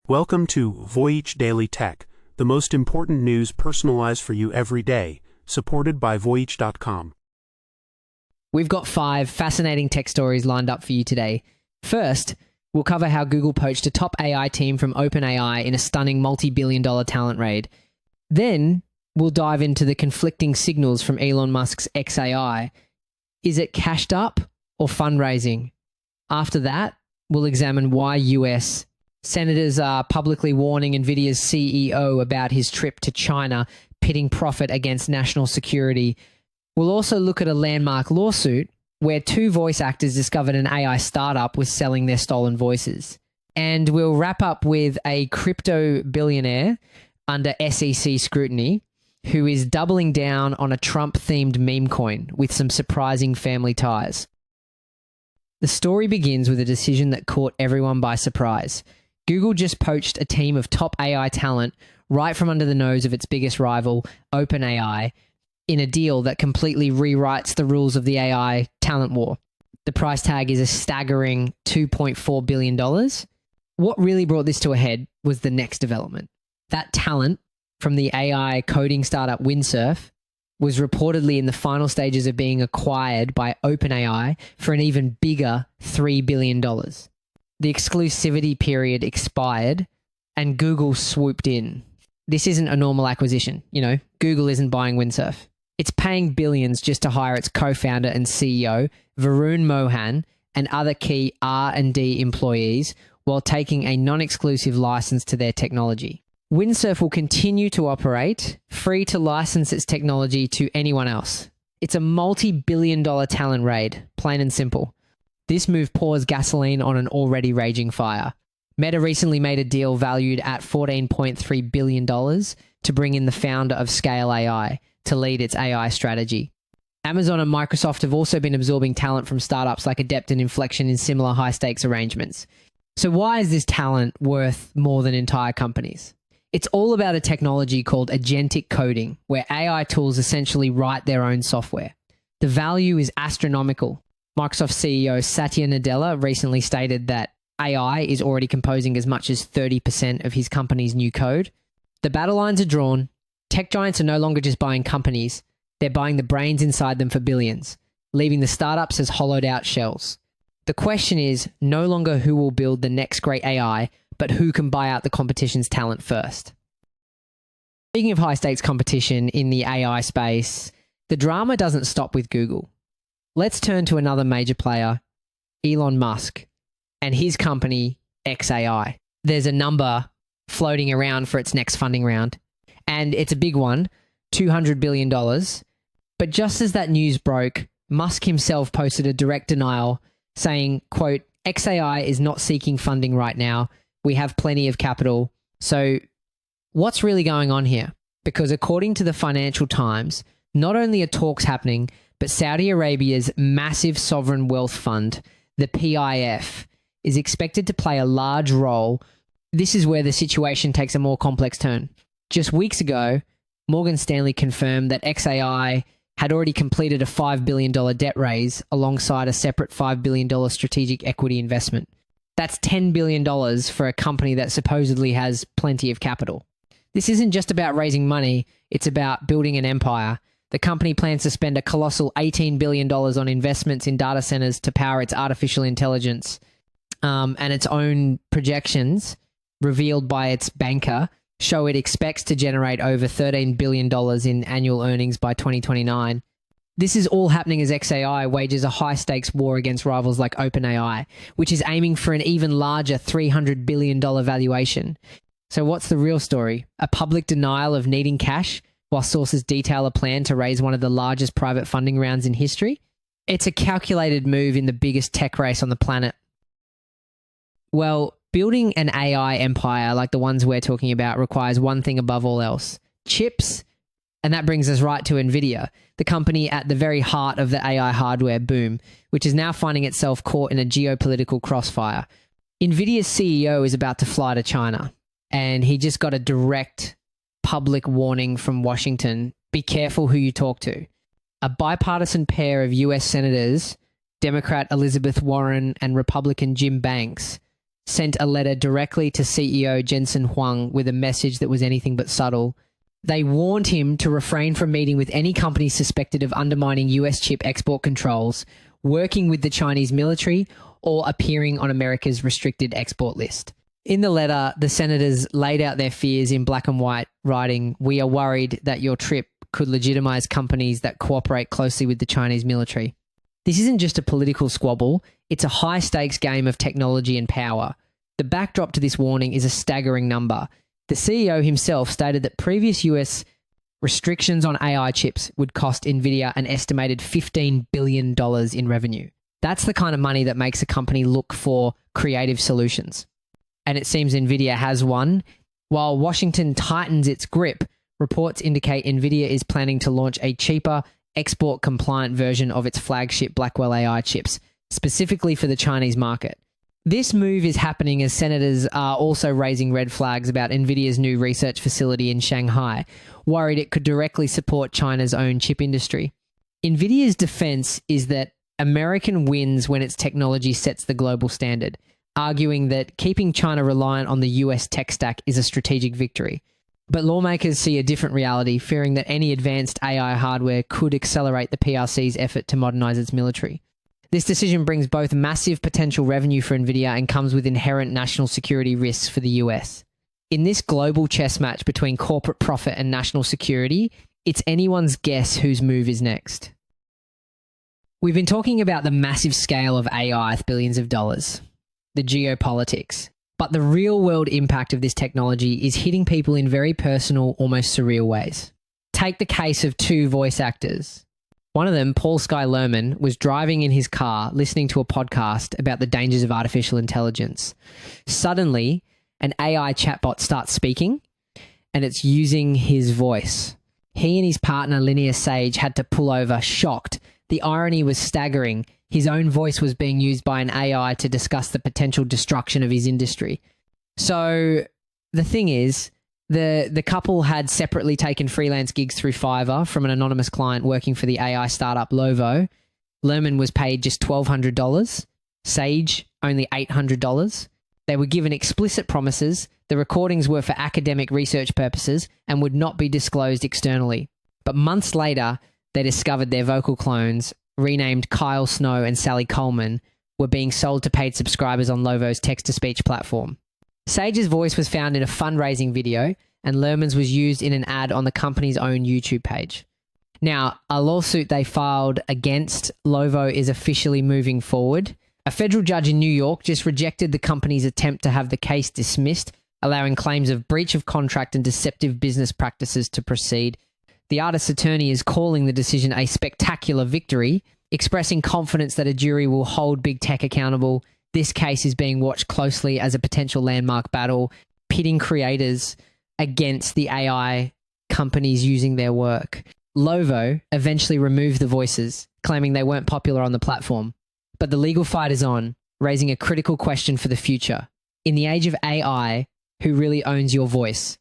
Welcome to Voyage Daily Tech, the most important news personalized for you every day, supported by Voyage.com. We've got 5 fascinating tech stories lined up for you today. First, we'll cover how Google poached a top AI team from OpenAI in a stunning multi-billion-dollar talent raid. Then, we'll dive into the conflicting signals from Elon Musk's xAI. Is it cashed up or fundraising? After that, we'll examine why US senators are publicly warning Nvidia's CEO about his trip to China, pitting profit against national security. We'll also look at a landmark lawsuit where 2 voice actors discovered an AI startup was selling their stolen voices. And we'll wrap up with a crypto billionaire under SEC scrutiny who is doubling down on a Trump-themed Memecoin with some surprising family ties. The story begins with a decision that caught everyone by surprise. Google just poached a team of top AI talent right from under the nose of its biggest rival, OpenAI, in a deal that completely rewrites the rules of the AI talent war. The price tag is a staggering $2.4 billion. What really brought this to a head was the next development. That talent from the AI coding startup Windsurf was reportedly in the final stages of being acquired by OpenAI for an even bigger $3 billion. The exclusivity period expired and Google swooped in. This isn't a normal acquisition. Google isn't buying Windsurf. It's paying billions just to hire its co-founder and CEO, Varun Mohan, and other key R&D employees while taking a non-exclusive license to their technology. Windsurf will continue to operate, free to license its technology to anyone else. It's a multi-billion-dollar talent raid, plain and simple. This move pours gasoline on an already raging fire. Meta recently made a deal valued at $14.3 billion to bring in the founder of xAI to lead its AI strategy. Amazon and Microsoft have also been absorbing talent from startups like Adept and Inflection in similar high-stakes arrangements. So why is this talent worth more than entire companies? It's all about a technology called agentic coding, where AI tools essentially write their own software. The value is astronomical. Microsoft CEO Satya Nadella recently stated that AI is already composing as much as 30% of his company's new code. The battle lines are drawn. Tech giants are no longer just buying companies. They're buying the brains inside them for billions, leaving the startups as hollowed out shells. The question is no longer who will build the next great AI, but who can buy out the competition's talent first. Speaking of high-stakes competition in the AI space, the drama doesn't stop with Google. Let's turn to another major player, Elon Musk, and his company, xAI. There's a number floating around for its next funding round, and it's a big one, $200 billion. But just as that news broke, Musk himself posted a direct denial saying, quote, xAI is not seeking funding right now. We have plenty of capital. So what's really going on here? Because according to the Financial Times, not only are talks happening, but Saudi Arabia's massive sovereign wealth fund, the PIF, is expected to play a large role. This is where the situation takes a more complex turn. Just weeks ago, Morgan Stanley confirmed that xAI had already completed a $5 billion debt raise alongside a separate $5 billion strategic equity investment. That's $10 billion for a company that supposedly has plenty of capital. This isn't just about raising money, it's about building an empire. The company plans to spend a colossal $18 billion on investments in data centers to power its artificial intelligence, and its own projections, revealed by its banker, show it expects to generate over $13 billion in annual earnings by 2029. This is all happening as xAI wages a high-stakes war against rivals like OpenAI, which is aiming for an even larger $300 billion valuation. So what's the real story? A public denial of needing cash, while sources detail a plan to raise one of the largest private funding rounds in history? It's a calculated move in the biggest tech race on the planet. Well, building an AI empire like the ones we're talking about requires one thing above all else: chips. And that brings us right to Nvidia, the company at the very heart of the AI hardware boom, which is now finding itself caught in a geopolitical crossfire. Nvidia's CEO is about to fly to China, and he just got a direct public warning from Washington: be careful who you talk to. A bipartisan pair of US senators, Democrat Elizabeth Warren and Republican Jim Banks, sent a letter directly to CEO Jensen Huang with a message that was anything but subtle. They warned him to refrain from meeting with any companies suspected of undermining US chip export controls, working with the Chinese military, or appearing on America's restricted export list. In the letter, the senators laid out their fears in black and white, writing, "We are worried that your trip could legitimize companies that cooperate closely with the Chinese military." This isn't just a political squabble, it's a high-stakes game of technology and power. The backdrop to this warning is a staggering number. The CEO himself stated that previous US restrictions on AI chips would cost Nvidia an estimated $15 billion in revenue. That's the kind of money that makes a company look for creative solutions. And it seems Nvidia has one. While Washington tightens its grip, reports indicate Nvidia is planning to launch a cheaper, export-compliant version of its flagship Blackwell AI chips, specifically for the Chinese market. This move is happening as senators are also raising red flags about Nvidia's new research facility in Shanghai, worried it could directly support China's own chip industry. Nvidia's defense is that American wins when its technology sets the global standard, arguing that keeping China reliant on the US tech stack is a strategic victory. But lawmakers see a different reality, fearing that any advanced AI hardware could accelerate the PRC's effort to modernize its military. This decision brings both massive potential revenue for Nvidia and comes with inherent national security risks for the US. In this global chess match between corporate profit and national security, it's anyone's guess whose move is next. We've been talking about the massive scale of AI with billions of dollars, the geopolitics. But the real-world impact of this technology is hitting people in very personal, almost surreal ways. Take the case of two voice actors. One of them, Paul Sky Lerman, was driving in his car listening to a podcast about the dangers of artificial intelligence. Suddenly, an AI chatbot starts speaking, and it's using his voice. He and his partner, Linear Sage, had to pull over, shocked. The irony was staggering. His own voice was being used by an AI to discuss the potential destruction of his industry. So the thing is, the couple had separately taken freelance gigs through Fiverr from an anonymous client working for the AI startup Lovo. Lerman was paid just $1,200. Sage, only $800. They were given explicit promises. The recordings were for academic research purposes and would not be disclosed externally. But months later, they discovered their vocal clones, renamed Kyle Snow and Sally Coleman, were being sold to paid subscribers on Lovo's text-to-speech platform. Sage's voice was found in a fundraising video, and Lerman's was used in an ad on the company's own YouTube page. Now, a lawsuit they filed against Lovo is officially moving forward. A federal judge in New York just rejected the company's attempt to have the case dismissed, allowing claims of breach of contract and deceptive business practices to proceed. The artist's attorney is calling the decision a spectacular victory, expressing confidence that a jury will hold big tech accountable. This case is being watched closely as a potential landmark battle, pitting creators against the AI companies using their work. Lovo eventually removed the voices, claiming they weren't popular on the platform. But the legal fight is on, raising a critical question for the future. In the age of AI, who really owns your voice?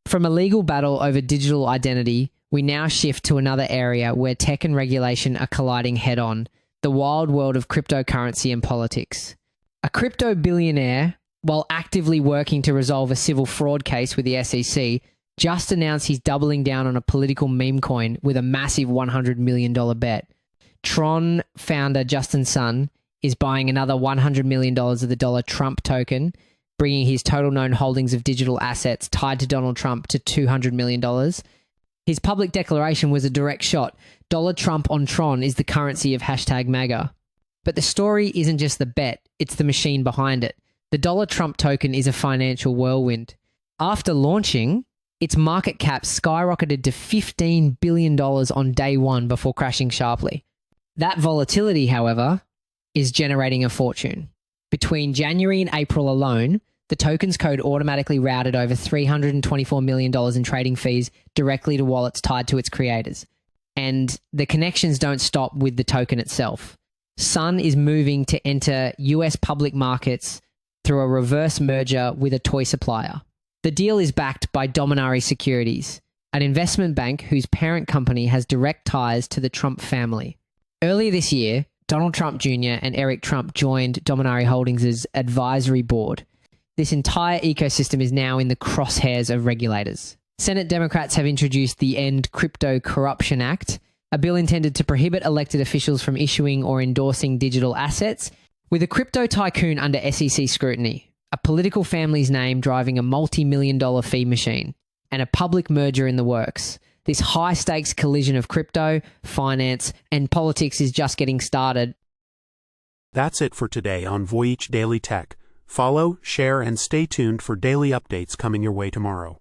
From a legal battle over digital identity, we now shift to another area where tech and regulation are colliding head-on, the wild world of cryptocurrency and politics. A crypto billionaire, while actively working to resolve a civil fraud case with the SEC, just announced he's doubling down on a political meme coin with a massive $100 million bet. Tron founder Justin Sun is buying another $100 million of the dollar Trump token, bringing his total known holdings of digital assets tied to Donald Trump to $200 million. His public declaration was a direct shot. Dollar Trump on Tron is the currency of #MAGA. But the story isn't just the bet, it's the machine behind it. The dollar Trump token is a financial whirlwind. After launching, its market cap skyrocketed to $15 billion on day one before crashing sharply. That volatility, however, is generating a fortune. Between January and April alone, the token's code automatically routed over $324 million in trading fees directly to wallets tied to its creators. And the connections don't stop with the token itself. Sun is moving to enter US public markets through a reverse merger with a toy supplier. The deal is backed by Dominari Securities, an investment bank whose parent company has direct ties to the Trump family. Earlier this year, Donald Trump Jr. and Eric Trump joined Dominari Holdings' advisory board. This entire ecosystem is now in the crosshairs of regulators. Senate Democrats have introduced the End Crypto Corruption Act, a bill intended to prohibit elected officials from issuing or endorsing digital assets, with a crypto tycoon under SEC scrutiny, a political family's name driving a multi-million-dollar fee machine, and a public merger in the works. This high-stakes collision of crypto, finance, and politics is just getting started. That's it for today on Voyage Daily Tech. Follow, share, and stay tuned for daily updates coming your way tomorrow.